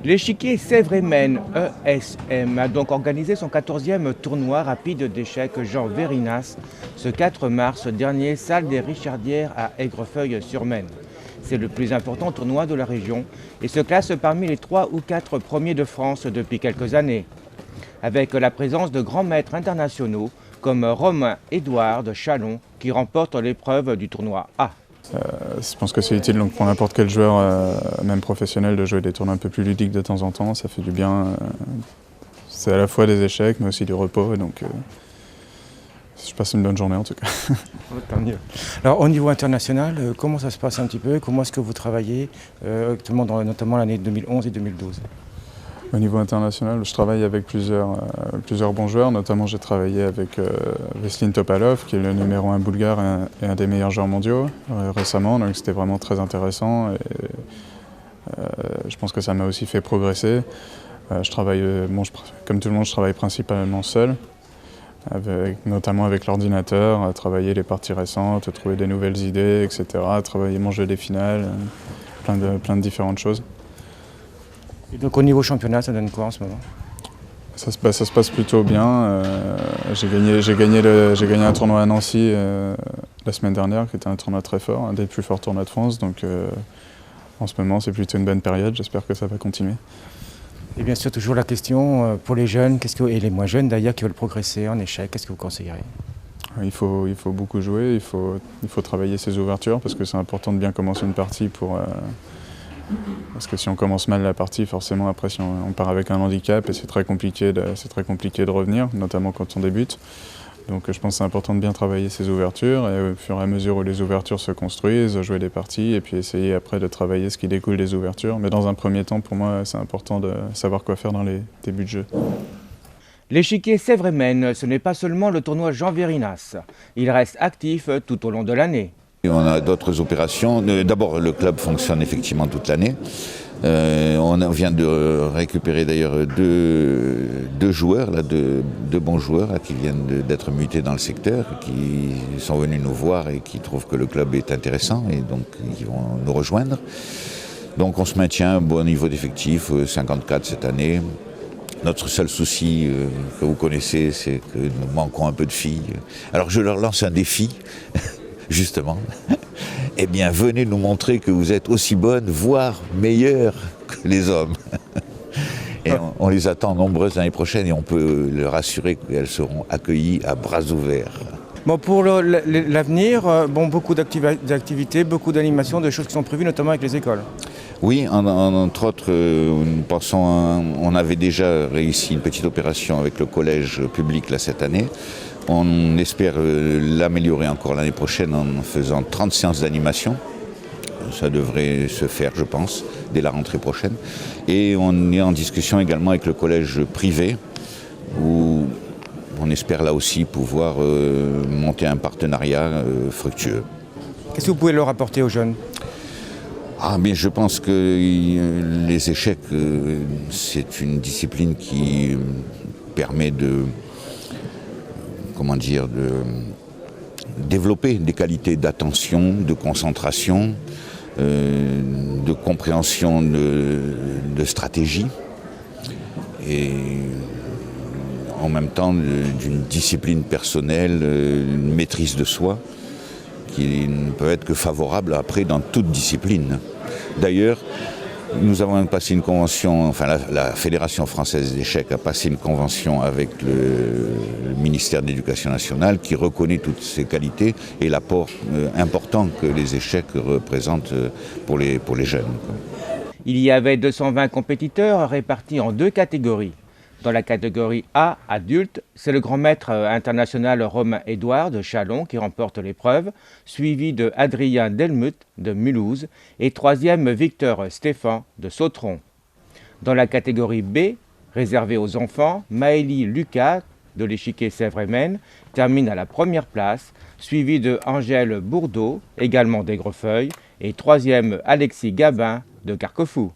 L'échiquier Sèvres-et-Maine, ESM, a donc organisé son 14e tournoi rapide d'échecs Jean Vérinas ce 4 mars dernier, salle des Richardières à Aigrefeuille-sur-Maine. C'est le plus important tournoi de la région et se classe parmi les 3 ou 4 premiers de France depuis quelques années. Avec la présence de grands maîtres internationaux comme Romain Édouard de Châlons qui remporte l'épreuve du tournoi A. Je pense que c'est utile donc, pour n'importe quel joueur, même professionnel, de jouer des tournois un peu plus ludiques de temps en temps. Ça fait du bien. C'est à la fois des échecs, mais aussi du repos. Donc, je passe une bonne journée en tout cas. Tant mieux. Alors au niveau international, comment ça se passe un petit peu? Comment est-ce que vous travaillez actuellement, notamment l'année 2011 et 2012? Au niveau international, je travaille avec plusieurs bons joueurs. Notamment, j'ai travaillé avec Veselin Topalov, qui est le numéro 1 bulgare et un des meilleurs joueurs mondiaux récemment. Donc c'était vraiment très intéressant. Et, je pense que ça m'a aussi fait progresser. Je travaille, comme tout le monde, je travaille principalement seul, notamment avec l'ordinateur, à travailler les parties récentes, trouver des nouvelles idées, etc. Travailler mon jeu des finales, plein de différentes choses. Et donc au niveau championnat, ça donne quoi en ce moment? Ça se passe plutôt bien. J'ai gagné un tournoi à Nancy la semaine dernière, qui était un tournoi très fort, un des plus forts tournois de France. Donc en ce moment, c'est plutôt une bonne période. J'espère que ça va continuer. Et bien sûr, toujours la question pour les jeunes, et les moins jeunes d'ailleurs, qui veulent progresser en échec, qu'est-ce que vous conseillerez? Il faut beaucoup jouer, il faut travailler ses ouvertures, parce que c'est important de bien commencer une partie parce que si on commence mal la partie, forcément après si on part avec un handicap et c'est très compliqué de revenir, notamment quand on débute. Donc je pense que c'est important de bien travailler ses ouvertures et au fur et à mesure où les ouvertures se construisent, jouer des parties et puis essayer après de travailler ce qui découle des ouvertures. Mais dans un premier temps, pour moi, c'est important de savoir quoi faire dans les débuts de jeu. L'échiquier Sèvres-et-Maine, ce n'est pas seulement le tournoi Jean Vérinas. Il reste actif tout au long de l'année. On a d'autres opérations. D'abord, le club fonctionne effectivement toute l'année. On vient de récupérer d'ailleurs deux joueurs, deux bons là, qui viennent d'être mutés dans le secteur, qui sont venus nous voir et qui trouvent que le club est intéressant et donc ils vont nous rejoindre. Donc on se maintient à un bon niveau d'effectif, 54 cette année. Notre seul souci que vous connaissez, c'est que nous manquons un peu de filles. Alors je leur lance un défi. Justement, eh bien venez nous montrer que vous êtes aussi bonnes, voire meilleures que les hommes. Et on les attend nombreuses l'année prochaine et on peut leur assurer qu'elles seront accueillies à bras ouverts. Bon, pour l'avenir, beaucoup d'activités, beaucoup d'animations, de choses qui sont prévues, notamment avec les écoles. Oui, entre autres, on avait déjà réussi une petite opération avec le collège public là, cette année. On espère l'améliorer encore l'année prochaine en faisant 30 séances d'animation. Ça devrait se faire, je pense, dès la rentrée prochaine. Et on est en discussion également avec le collège privé, où on espère là aussi pouvoir monter un partenariat fructueux. Qu'est-ce que vous pouvez leur apporter aux jeunes ? Mais je pense que les échecs, c'est une discipline qui permet de développer des qualités d'attention, de concentration, de compréhension de stratégie et en même temps d'une discipline personnelle, une maîtrise de soi qui ne peut être que favorable après dans toute discipline. D'ailleurs, nous avons passé une convention, la Fédération française d'échecs a passé une convention avec le ministère de l'Éducation nationale qui reconnaît toutes ces qualités et l'apport important que les échecs représentent pour les jeunes. Il y avait 220 compétiteurs répartis en 2 catégories. Dans la catégorie A, adulte, c'est le grand maître international Romain Édouard de Châlons qui remporte l'épreuve, suivi de Adrien Delmuth de Mulhouse et 3e Victor Stéphan de Sautron. Dans la catégorie B, réservée aux enfants, Maëlie Lucas de l'échiquier Sèvres-et-Maine termine à la première place, suivi de Angèle Bourdeau, également d'Aigrefeuille, et 3e Alexis Gabin de Carquefou.